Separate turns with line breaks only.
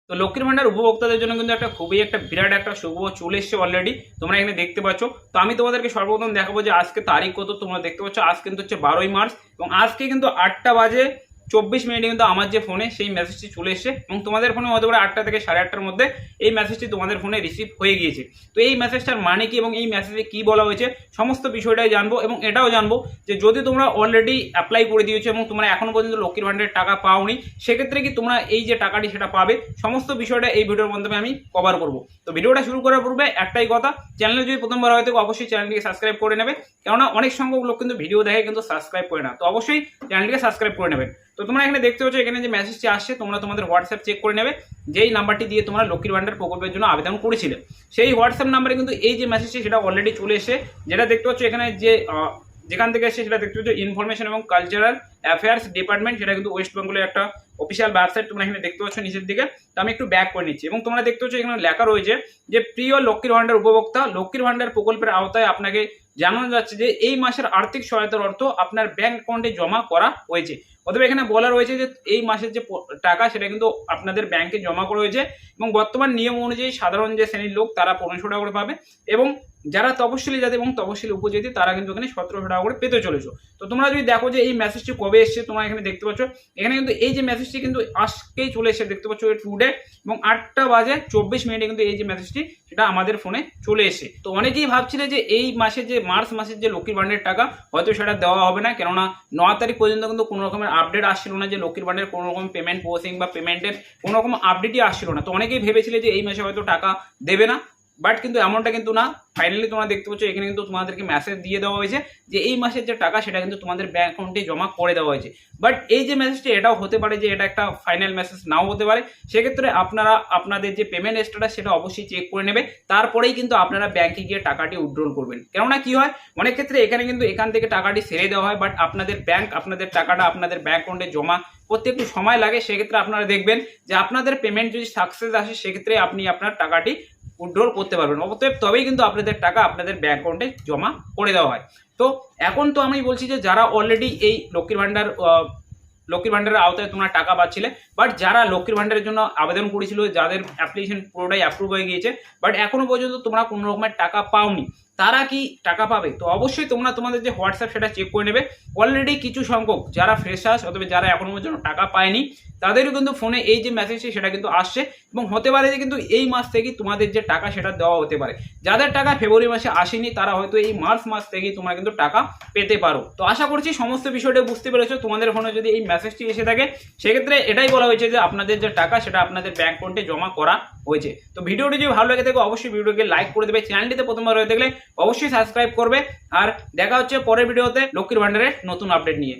তো লক্ষ্মীর ভান্ডার উপভোক্তাদের জন্য কিন্তু একটা বিরাট একটা সুখবর চলে এসেছে অলরেডি, তোমরা এখানে দেখতে পাচ্ছ। তো আমি তোমাদেরকে সর্বপ্রথম দেখাবো যে আজকে তারিখ কত। তোমরা দেখতে পাচ্ছ আজ কিন্তু হচ্ছে 12ই মার্চ এবং আজকে কিন্তু 8টা বাজে 24 মিনিটে কিন্তু আমার যে ফোনে সেই মেসেজটি চলে এসেছে এবং তোমাদের ফোনে হতে পারে 8টা থেকে 8:30টার মধ্যে এই মেসেজটি তোমাদের ফোনে রিসিভ হয়ে গিয়েছে। তো এই মেসেজটার মানে কি এবং এই মেসেজে কি বলা হয়েছে সমস্ত বিষয়টাই জানবো এবং এটাও জানবো যে যদি তোমরা অলরেডি অ্যাপ্লাই করে দিয়েছো এবং তোমরা এখনো পর্যন্ত লক্ষ্মীর ভান্ডারের টাকা পাওনি, সেক্ষেত্রে কি তোমরা এই যে টাকাটি সেটা পাবে, সমস্ত বিষয়টা এই ভিডিওর মাধ্যমে আমি কভার করবো। তো ভিডিওটা শুরু করার পূর্বে একটাই কথা, চ্যানেলে যদি প্রথমবার হয়তো অবশ্যই চ্যানেলটিকে সাবস্ক্রাইব করে নেবে, কেননা অনেক সংখ্যক লোক কিন্তু ভিডিও দেখে কিন্তু সাবস্ক্রাইব করে না। তো অবশ্যই চ্যানেলটিকে সাবস্ক্রাইব করে নেবেন। তো তোমরা এখানে দেখতে পাচ্ছ এখানে যে মেসেজটি আসছে, তোমরা তোমাদের হোয়াটসঅ্যাপ চেক করে নেবে, যেই নাম্বারটি দিয়ে তোমরা লক্ষ্মীর ভান্ডার প্রকল্পের জন্য আবেদন করেছিলে সেই হোয়াটসঅ্যাপ নাম্বারে কিন্তু এই যে মেসেজটি সেটা অলরেডি চলে এসে, যেটা দেখতে পাচ্ছ এখানে যে যেখান থেকে এসে সেটা দেখতে পাচ্ছ ইনফরমেশন এবং কালচারাল অ্যাফেয়ার্স ডিপার্টমেন্ট, সেটা কিন্তু ওয়েস্ট বেঙ্গলের একটা অফিসিয়াল ওয়েবসাইট। তোমরা এখানে দেখতে পাচ্ছ নিচের দিকে। তো আমি একটু ব্যাক করে নিচ্ছি এবং তোমরা দেখতে পাচ্ছ এখানে লেখা রয়েছে যে প্রিয় লক্ষ্মীর ভান্ডার উপভোক্তা, লক্ষ্মীর ভান্ডার প্রকল্পের আওতায় আপনাকে জানানো যাচ্ছে যে এই মাসের আর্থিক সহায়তার অর্থ আপনার ব্যাংক অ্যাকাউন্টে জমা করা হয়েছে। অথবা এখানে বলা রয়েছে যে এই মাসের যে টাকা সেটা কিন্তু আপনাদের ব্যাংকে জমা করা হয়েছে এবং বর্তমান নিয়ম অনুযায়ী সাধারণ যে শ্রেণীর লোক তারা 1500 টাকা করে পাবে এবং যারা তপশিলি জাতি এবং তপশিলি উপজাতি তারা কিন্তু এখানে 1700 টাকা করে পেতে চলেছো। তো তোমরা যদি দেখো যে এই মেসেজটি কবে এসছে, তোমরা এখানে দেখতে পাচ্ছ এখানে কিন্তু এই যে মেসেজটি কিন্তু আজকেই চলে এসে দেখতে পাচ্ছ টুডে এবং 8টা বাজে 24 মিনিটে কিন্তু এই যে মেসেজটি সেটা আমাদের ফোনে চলে এসে। তো অনেকেই ভাবছিলে যে এই মাসে যে মার্চ মাসের যে লক্ষ্মীর ভান্ডারের টাকা হয়তো সেটা দেওয়া হবে না, কেননা 9 তারিখ পর্যন্ত কিন্তু কোনো রকমের আপডেট আসছিল না যে লক্ষ্মীর ভান্ডারের কোনো রকম পেমেন্ট প্রসেসিং বা পেমেন্টের কোনো রকম আপডেটই আসছিল না। তো অনেকেই ভেবেছিলে যে এই মাসে হয়তো টাকা দেবে না, বাট কিন্তু এমনটা কিন্তু না। ফাইনালি তোমরা দেখতে পাচ্ছ এখানে কিন্তু তোমাদেরকে মেসেজ দিয়ে দেওয়া হয়েছে যে এই মাসের যে টাকা সেটা কিন্তু তোমাদের ব্যাংক অ্যাকাউন্টে জমা করে দেওয়া হয়েছে। বাট এই যে মেসেজটি এটাও হতে পারে যে এটা একটা ফাইনাল মেসেজ নাও হতে পারে, সেক্ষেত্রে আপনারা আপনাদের যে পেমেন্ট স্ট্যাটাস সেটা অবশ্যই চেক করে নেবে, তারপরেই কিন্তু আপনারা ব্যাংকে গিয়ে টাকাটি উইথড্রল করবেন। কেননা কি হয় অনেক ক্ষেত্রে এখানে কিন্তু এখান থেকে টাকাটি সেরে দেওয়া হয়, বাট আপনাদের ব্যাংক আপনাদের টাকাটা আপনাদের ব্যাংক অ্যাকাউন্টে জমা করতে একটু সময় লাগে। সেক্ষেত্রে আপনারা দেখবেন যে আপনাদের পেমেন্ট যদি সাকসেস আসে সেক্ষেত্রে আপনি আপনার টাকাটি উইথড্রল করতে পারবেন, অতএব তবেই কিন্তু আপনাদের টাকা আপনাদের ব্যাংক অ্যাকাউন্টে জমা করে দেওয়া হয়। তো এখন তো আমি বলছি যে যারা অলরেডি এই লক্ষ্মীর ভান্ডারের আওতায় তোমরা টাকা পাচ্ছিলে, বাট যারা লক্ষ্মীর ভান্ডারের জন্য আবেদন করেছিল, যাদের অ্যাপ্লিকেশন পুরোটাই অ্যাপ্রুভ হয়ে গিয়েছে বাট এখনো পর্যন্ত তোমরা কোনো রকমের টাকা পাওনি, তারা কি টাকা পাবে? তো অবশ্যই তোমরা তোমাদের যে হোয়াটসঅ্যাপ সেটা চেক করে নেবে। অলরেডি কিছু সংখ্যক যারা ফ্রেশার্স অথবা যারা এখনো পর্যন্ত টাকা পায়নি তাদেরও কিন্তু ফোনে এই যে মেসেজটি সেটা কিন্তু আসছে এবং হতে পারে যে কিন্তু এই মাস থেকেই তোমাদের যে টাকা সেটা দেওয়া হতে পারে। যাদের টাকা ফেব্রুয়ারি মাসে আসেনি তারা হয়তো এই মার্চ মাস থেকেই তোমরা কিন্তু টাকা পেতে পারো। তো আশা করছি সমস্ত বিষয়টা বুঝতে পেরেছো। তোমাদের ফোনে যদি এই মেসেজটি এসে থাকে সেক্ষেত্রে এটাই বলা হয়েছে যে আপনাদের যে টাকা সেটা আপনাদের ব্যাংক অ্যাকাউন্টে জমা করা হয়েছে। তো ভিডিওটি যদি ভালো লাগে থাকে অবশ্যই ভিডিওকে লাইক করে দেবে, চ্যানেলটিতে প্রথমবার হয়ে থাকলে অবশ্যই সাবস্ক্রাইব করবে। আর দেখা হচ্ছে পরের ভিডিওতে লক্ষ্মীর ভান্ডারের নতুন আপডেট নিয়ে।